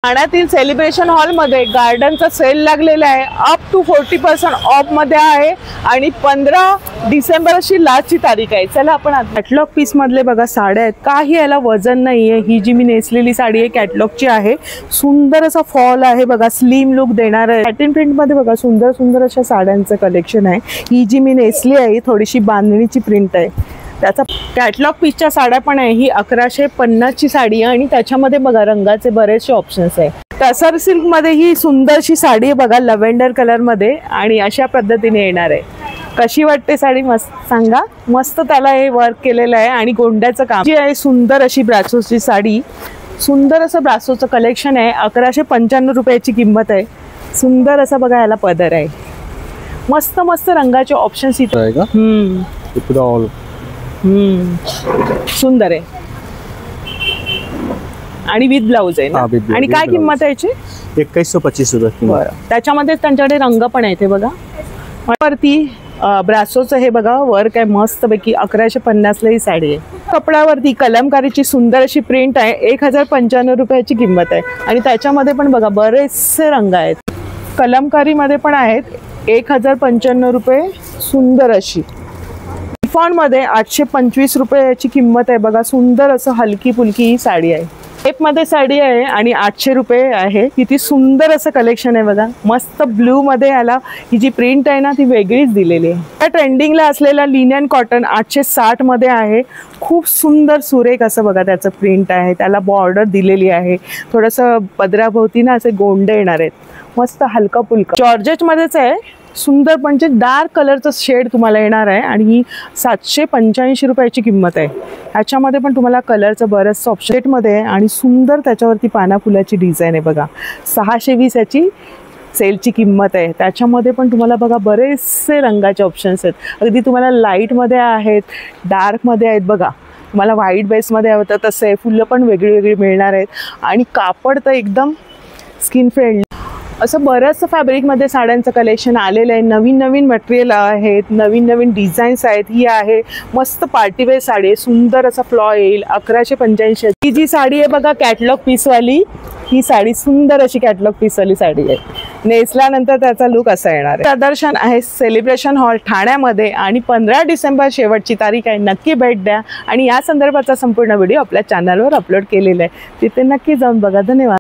ठाण्यातील सेलिब्रेशन हॉलमध्ये गार्डनचा सेल लागलेला आहे. अप टू 40% ऑफ मध्ये आहे आणि 15 डिसेंबर अशी लास्टची तारीख आहे. चला आपण कॅटलॉग पीस मधले बघा साड्या आहेत. काही याला वजन नाहीये. ही जी मी नेसलेली साडी आहे कॅटलॉगची आहे. सुंदर असा फॉल आहे बघा, स्लिम लुक देणार आहे. सॅटिन प्रिंट मध्ये बघा सुंदर सुंदर अशा साड्यांचं कलेक्शन आहे. ही जी मी नेसली आहे थोडीशी बांधणीची प्रिंट आहे. त्याचा कॅटलॉग पीसच्या साड्या पण आहे. ही 1150 ची साडी आहे आणि त्याच्यामध्ये बघा रंगाचे बरेचसे ऑप्शन्स आहे. टसर सिल्क मध्ये ही सुंदरशी साडी आहे बघा, लव्हेंडर कलर मध्ये आणि अशा पद्धतीने येणार आहे. कशी वाटते साडी मस्त सांगा. मस्त त्याला हे वर्क केलेलं आहे आणि गोंड्याचं काम जी आहे. सुंदर अशी ब्रासोची साडी, सुंदर असं ब्रासोचं कलेक्शन आहे. 1195 रुपयाची किंमत आहे. सुंदर असं बघा याला पदर आहे. मस्त मस्त रंगाचे ऑप्शन्स इथे आहे का. सुंदर आहे आणि विथ ब्लाउज आहे ना. आणि काय किंमत आहे याची? 2125 रुपये. बरं, त्याच्यामध्ये त्यांच्याकडे रंग पण आहे ते बघा. वरती ब्रासोचं हे बघा वर्क आहे मस्त पैकी. 1150 ला ही साडी आहे. कपड्यावरती कलमकारीची सुंदर अशी प्रिंट आहे. 1095 रुपयाची किंमत आहे आणि त्याच्यामध्ये पण बघा बरेचसे रंग आहेत. कलमकारीमध्ये पण आहेत. 1095 रुपये. सुंदर अशी शिफॉन मध्ये 825 रुपये याची किंमत आहे बघा. सुंदर असं हलकी फुलकी ही साडी आहे. टेप मध्ये साडी आहे आणि 800 रुपये आहे. किती सुंदर असं कलेक्शन आहे बघा. मस्त ब्लू मध्ये याला ही जी प्रिंट आहे ना ती वेगळीच दिलेली आहे. त्या ट्रेंडिंगला असलेला लिनियन कॉटन 860 मध्ये आहे. खूप सुंदर सुरेख असं बघा त्याचं प्रिंट आहे. त्याला बॉर्डर दिलेली आहे. थोडंसं पदराभोवती ना असे गोंडे येणार आहेत. मस्त हलका फुलका जॉर्जेट मध्येच आहे. सुंदर म्हणजे डार्क कलरचं शेड तुम्हाला येणार आहे आणि ही 785 रुपयाची किंमत आहे. ह्याच्यामध्ये पण तुम्हाला कलरचं बरंचसं ऑप्शन सेटमध्ये आहे आणि सुंदर त्याच्यावरती पाना फुलाची डिझाईन आहे बघा. 620 याची सेलची किंमत आहे. त्याच्यामध्ये पण तुम्हाला बघा बरेचसे रंगाचे ऑप्शन्स आहेत. अगदी तुम्हाला लाईटमध्ये आहेत, डार्कमध्ये आहेत बघा. तुम्हाला व्हाईट बेसमध्ये हवं तर तसं आहे. फुलं पण वेगळी वेगळी मिळणार आहेत आणि कापड तर एकदम स्किन फ्रेंडली असं बऱ्याचशा फॅब्रिकमध्ये साड्यांचं कलेक्शन आलेलं आहे. नवीन नवीन मटेरियल आहेत, नवीन नवीन डिझाईन्स आहेत. ही आहे मस्त पार्टीवेअर साडी आहे. सुंदर असा फ्लॉ येईल. 1185. ही जी साडी आहे बघा कॅटलॉग पीसवाली, ही साडी सुंदर अशी कॅटलॉग पीसवाली साडी आहे. नेसल्यानंतर त्याचा लुक असा येणार आहे. प्रदर्शन आहे सेलिब्रेशन हॉल ठाण्यामध्ये आणि 15 डिसेंबर शेवटची तारीख आहे. नक्की भेट द्या आणि या संदर्भाचा संपूर्ण व्हिडिओ आपल्या चॅनलवर अपलोड केलेला आहे. तिथे नक्की जाऊन बघा. धन्यवाद.